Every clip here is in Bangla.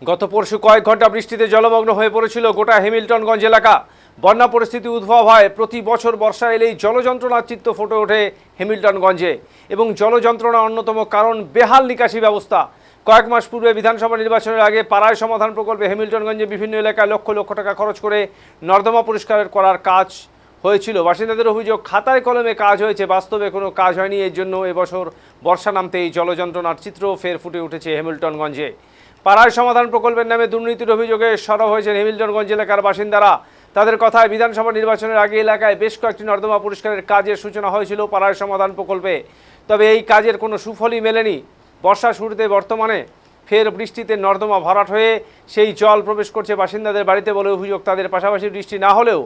গত পরশু কয়েক ঘন্টা বৃষ্টিতে জলমগ্ন হয়ে পড়েছিল গোটা হ্যামিল্টনগঞ্জ এলাকা। বন্যা পরিস্থিতি উদ্ভব হয় প্রতি বছর বর্ষা এলেই জলযন্ত্রণার চিত্র ফুটে ওঠে হ্যামিল্টনগঞ্জে, এবং জলযন্ত্রণার অন্যতম কারণ বেহাল নিকাশি ব্যবস্থা। কয়েক মাস পূর্বে বিধানসভা নির্বাচনের আগে পাড়ায় সমাধান প্রকল্পে হ্যামিল্টনগঞ্জে বিভিন্ন এলাকায় লক্ষ লক্ষ টাকা খরচ করে নর্দমা পরিষ্কার করার কাজ হয়েছিল। বাসিন্দাদের অভিযোগ, খাতায় কলমে কাজ হয়েছে, বাস্তবে কোনো কাজ হয়নি। এর জন্য এবছর বর্ষা নামতেই জলযন্ত্রণার চিত্র ফের ফুটে উঠেছে হ্যামিল্টনগঞ্জে। পাড়ায় সমাধান প্রকল্পের নামে দুর্নীতির অভিযোগে সরব হয়েছেন হ্যামিল্টনগঞ্জ এলাকার বাসিন্দারা। তাদের কথায় বিধানসভা নির্বাচনের আগে এলাকায় বেশ কয়েকটি নর্দমা পরিষ্কারের কাজের সূচনা হয়েছিল পাড়ায় সমাধান প্রকল্পে, তবে এই কাজের কোনো সুফলই মেলেনি। বর্ষা শুরুতে বর্তমানে ফের বৃষ্টিতে নর্দমা ভরাট হয়ে সেই জল প্রবেশ করছে বাসিন্দাদের বাড়িতে বলে অভিযোগ তাদের। পাশাপাশি বৃষ্টি না হলেও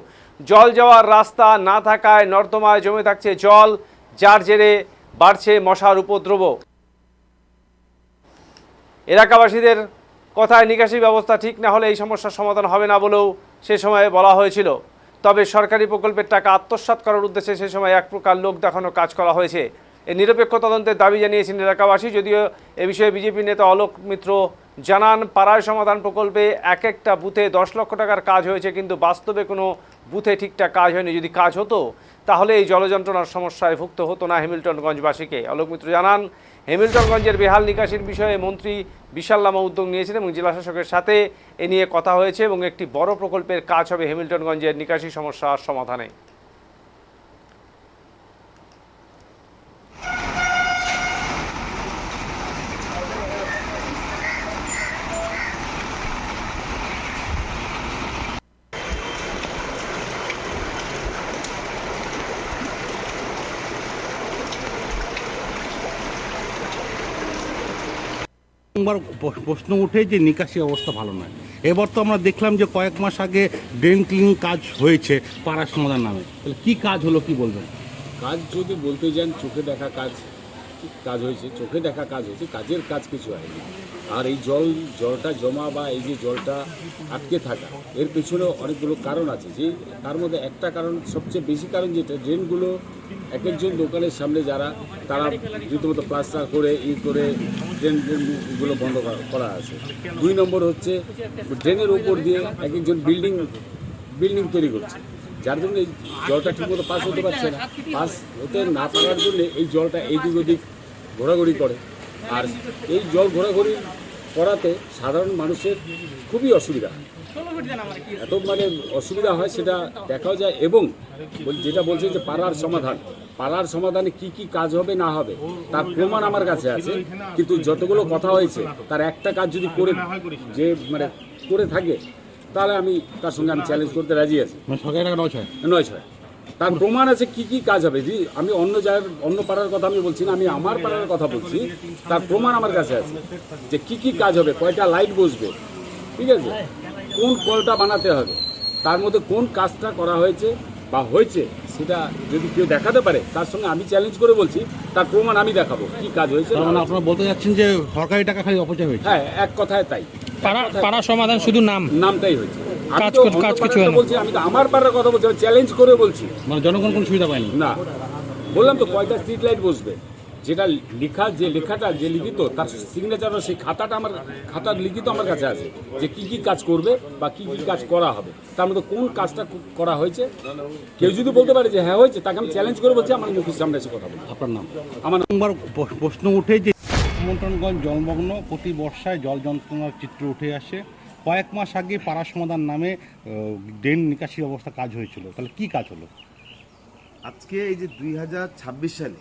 জল যাওয়ার রাস্তা না থাকায় নর্দমায় জমে থাকছে জল, যার জেরে বাড়ছে মশার উপদ্রব। এলাকাবাসীদের কথায় নিকাশি ব্যবস্থা ঠিক না হলে এই সমস্যার সমাধান হবে না বলেও সে সময় বলা হয়েছিল। তবে সরকারি প্রকল্পের টাকা আত্মসাৎ করার উদ্দেশ্যে সে সময় এক প্রকার লোক দেখানো কাজ করা হয়েছে। এই নিরপেক্ষ তদন্তের দাবি জানিয়েছেন এলাকাবাসী। যদিও এ বিষয়ে বিজেপি নেতা অলোক মিত্র জানান, পাড়ায় সমাধান প্রকল্পে এক একটা বুথে 10 লক্ষ টাকার কাজ হয়েছে, কিন্তু বাস্তবে কোনো বুথে ঠিকঠাক কাজ হয়নি। যদি কাজ হতো তাহলে এই জলযন্ত্রণার সমস্যায় ভুগতে হতো না হ্যামিল্টনগঞ্জবাসীকে। অলোক মিত্র জানান, হ্যামিল্টনগঞ্জের বেহাল নিকাশির বিষয়ে মন্ত্রী বিশাল লামা উদ্যোগ নিয়েছেন এবং জেলা শাসকের সাথে এ নিয়ে কথা হয়েছে, এবং একটি বড় প্রকল্পের কাজ হবে হ্যামিল্টনগঞ্জের নিকাশি সমস্যার সমাধানে। একবার প্রশ্ন উঠে যে নিকাশি অবস্থা ভালো নয়। এবার তো আমরা দেখলাম যে কয়েক মাস আগে ড্রেন ক্লিনিং কাজ হয়েছে পাড়া সমাধান নামে, তাহলে কি কাজ হলো কি বলবেন? কাজ যদি বলতে যান, চোখে দেখা কাজ কাজ হয়েছে, চোখে দেখা কাজ হয়েছে, কাজের কাজ কিছু হয়নি। আর এই জলটা জমা বা এই যে জলটা আটকে থাকা, এর পেছনে অনেকগুলো কারণ আছে। যে তার মধ্যে একটা কারণ, সবচেয়ে বেশি কারণ যেটা, ড্রেনগুলো এক একজন দোকানের সামনে যারা, তারা রীতিমতো প্লাস্টার করে করে ড্রেনগুলো বন্ধ করা আছে। 2 নম্বর হচ্ছে ড্রেনের উপর দিয়ে এক একজন বিল্ডিং তৈরি করছে, যার জন্য এই জলটা ঠিকমতো পাস হতে পারছে না। পাস হতে না পারার জন্য এই জলটা এইদিক ওদিক ঘোরাঘুরি করে, আর এই জল ঘোরাঘুরি করাতে সাধারণ মানুষের খুবই অসুবিধা হয়। এত অসুবিধা হয় সেটা দেখাও যায়। এবং যেটা বলছে যে পাড়ার সমাধানে কি কি কাজ হবে না হবে তার প্রমাণ আমার কাছে আছে, কিন্তু যতগুলো কথা হয়েছে তার একটা কাজ যদি করে থাকে, তাহলে আমি তার সঙ্গে চ্যালেঞ্জ করতে রাজি আছি। নয় ছয় তার প্রমাণ আছে কি কি কাজ হবে। জি, আমি অন্য পাড়ার কথা আমি বলছি না, আমি আমার পাড়ার কথা বলছি। তার প্রমাণ আমার কাছে আছে যে কি কি কাজ হবে, কয়টা লাইট বসবে, ঠিক আছে, কোন কলটা বানাতে হবে, তার মধ্যে কোন কাজটা করা হয়েছে বা হয়েছে, সেটা যদি কেউ দেখাতে পারে তার সঙ্গে আমি চ্যালেঞ্জ করে বলছি, তার প্রমাণ আমি দেখাবো কি কাজ হয়েছে। আপনারা বলতে যাচ্ছেন যে সরকারি টাকা খালি অপচয় হয়েছে? হ্যাঁ, এক কথায় তাই। পাড়া সমাধান শুধু নামটাই হয়েছে। কাজ কিছু বলছি, আমি তো আমার পাড়ার কথা বলছি, চ্যালেঞ্জ করে বলছি। জনগণ কোনো সুবিধা পায়নি না, বললাম তো কয়টা স্ট্রিট লাইট বসবে, যেটা লেখাটা যে লিখিত, তার সিগনেচার, সেই খাতার লিখিত আমার কাছে আছে যে কি কি কাজ করবে বা কি কি কাজ করা হবে, তার মধ্যে কোন কাজটা করা হয়েছে। কেউ যদি বলতে পারে যে হ্যাঁ হয়েছে, তাকে আমি চ্যালেঞ্জ করে বলছি, আমার মুখের সামনে এসে কথা বলবো। আপনার নাম? আমার নাম্বার প্রশ্ন উঠে যে হ্যামিল্টনগঞ্জ জলমগ্ন, প্রতি বর্ষায় জল যন্ত্রণার চিত্র উঠে আসে। কয়েক মাস আগে পাড়া সমাধান নামে ড্রেন নিকাশি অবস্থা কাজ হয়েছিল, তাহলে কি কাজ হলো? আজকে এই যে 2026 সালে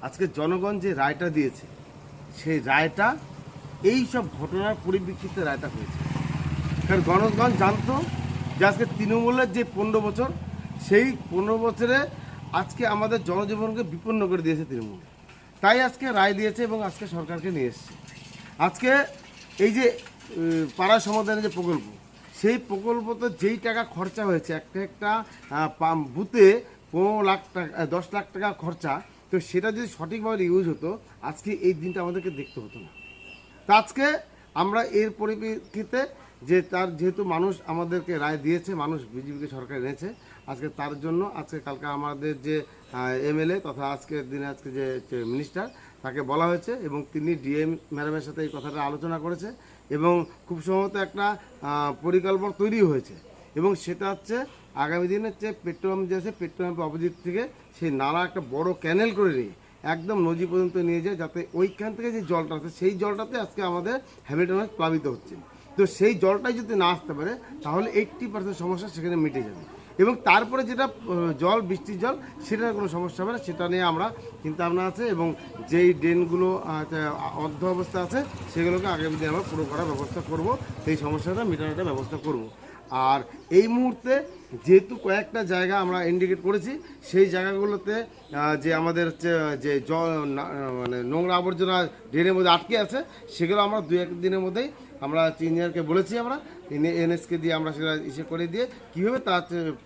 আজকে জনগণ যে রায়টা দিয়েছে, সেই রায়টা এই সব ঘটনার পরিপ্রেক্ষিতে রায়টা হয়েছে। কারণ জনগণ জানতো যে আজকে তৃণমূলের যে 15 বছর, সেই 15 বছরে আজকে আমাদের জনজীবনকে বিপন্ন করে দিয়েছে তৃণমূল। তাই আজকে রায় দিয়েছে এবং আজকে সরকারকে নিয়ে এসছে। আজকে এই যে পাড়া সমাধানের যে প্রকল্প, সেই প্রকল্পতে যেই টাকা খরচা হয়েছে, একটা বুথে 15 লাখ টাকা, 10 লাখ টাকা খরচা, তো সেটা যদি সঠিকভাবে ইউজ হতো, আজকে এই দিনটা আমাদেরকে দেখতে হতো না। তো আজকে আমরা এর পরিপ্রেক্ষিতে যে তার যেহেতু মানুষ আমাদেরকে রায় দিয়েছে, মানুষ বিজেপিকে সরকার এনেছে, আজকে তার জন্য আজকে কালকে আমাদের যে এমএলএ তথা আজকের দিনে যে মিনিস্টার, তাকে বলা হয়েছে এবং তিনি ডিএম ম্যাডামের সাথে এই কথাটা আলোচনা করেছে এবং খুব সম্ভবত একটা পরিকল্পনা তৈরি হয়েছে এবং সেটা হচ্ছে আগামী দিনে হচ্ছে পেট্রোল যে আছে পেট্রোল পাম্পের অপোজিট থেকে সেই নালা একটা বড় ক্যানেল করে নিয়ে একদম নদী পর্যন্ত নিয়ে যায়, যাতে ওইখান থেকে যে জলটা আছে সেই জলটাতে আজকে আমাদের হ্যামিল্টন প্লাবিত হচ্ছে। তো সেই জলটাই যদি না আসতে পারে তাহলে 80% সমস্যা সেখানে মিটে যাবে এবং তারপরে যেটা জল বৃষ্টির জল সেটার কোনো সমস্যা হবে না, সেটা নিয়ে আমরা চিন্তা ভাবনা আছে এবং যেই ড্রেনগুলো অর্ধ অবস্থা আছে সেগুলোকে আগামী দিনে আমরা পুরো করার ব্যবস্থা করব, সেই সমস্যাটা মেটানোর ব্যবস্থা করব। আর এই মুহূর্তে যেহেতু কয়েকটা জায়গা আমরা ইন্ডিকেট করেছি, সেই জায়গাগুলোতে যে আমাদের হচ্ছে যে জল মানে নোংরা আবর্জনা ড্রেনের মধ্যে আটকে আছে সেগুলো আমরা 2-1 দিনের মধ্যেই আমরা ইঞ্জিনিয়ারকে বলেছি, আমরা এনএসকে দিয়ে আমরা সেটা করে দিয়ে কীভাবে তা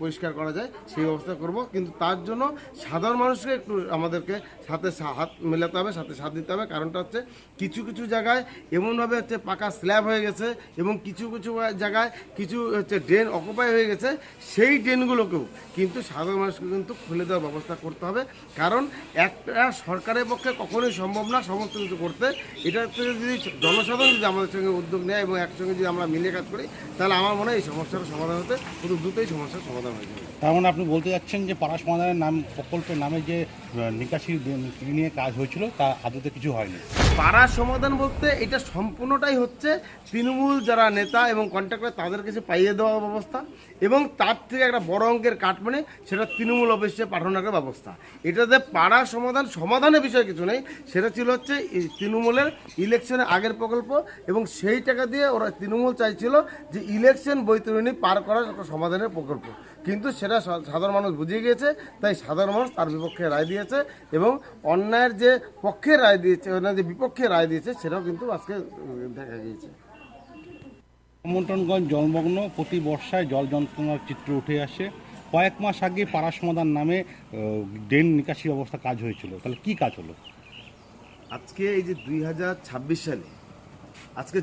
পরিষ্কার করা যায় সেই ব্যবস্থা করব। কিন্তু তার জন্য সাধারণ মানুষকে একটু আমাদেরকে সাথে হাত মেলাতে হবে, সাথে সাথ দিতে হবে। কারণটা হচ্ছে কিছু কিছু জায়গায় এমনভাবে হচ্ছে পাকা স্ল্যাব হয়ে গেছে এবং কিছু কিছু জায়গায় কিছু হচ্ছে ড্রেন অকুপাই হয়ে গেছে, সেই ড্রেনগুলোকেও কিন্তু সাধারণ মানুষকে কিন্তু খুলে দেওয়ার ব্যবস্থা করতে হবে। কারণ একটা সরকারের পক্ষে কখনোই সম্ভব না সমস্ত কিছু করতে, এটা থেকে যদি জনসাধারণ যদি আমাদের সঙ্গে উদ্যোগ নেয় এবং একসঙ্গে যদি আমরা মিলে কাজ করি তাহলে আমার মনে হয় এই সমস্যার সমাধান হতে খুব দ্রুতই সমস্যার সমাধান হয়ে যাবে। তার মানে আপনি বলতে যাচ্ছেন যে পাড়া সমাধানের নাম প্রকল্পের নামে যে নিকাশি নিয়ে কাজ হয়েছিল তা আদতে কিছু হয়নি। পাড়া সমাধান বলতে এটা সম্পূর্ণটাই হচ্ছে তৃণমূল যারা নেতা এবং কন্ট্রাক্টর তাদের কাছে পাইয়ে দেওয়া ব্যবস্থা এবং তার থেকে একটা বড় অঙ্কের কাটমানি সেটা তৃণমূল অফিসে পাঠানোর ব্যবস্থা। এটাতে পাড়া সমাধানের বিষয় কিছু নেই, সেটা ছিল হচ্ছে তৃণমূলের ইলেকশনের আগের প্রকল্প এবং সেই টাকা দিয়ে ওরা তৃণমূল চাইছিল যে ইলেকশন বৈতরণী পার করার একটা সমাধানের প্রকল্প, কিন্তু সেটা সাধারণ মানুষ বুঝিয়ে গিয়েছে, তাই সাধারণ মানুষ তার বিপক্ষে রায় দিয়েছে এবং অন্যায়ের যে পক্ষে রায় দিয়েছে অন্যায় যে বিপক্ষে রায় দিয়েছে সেটাও কিন্তু আজকে দেখা গিয়েছে। হেমিল্টনগঞ্জ জলমগ্ন, প্রতি বর্ষায় জল যন্ত্রণার চিত্র উঠে আসে। কয়েক মাস আগে পাড়া সমাধান নামে ড্রেন নিকাশি ব্যবস্থা কাজ হয়েছিল, তাহলে কি কাজ হলো? আজকে এই যে 2026 সালে আজকে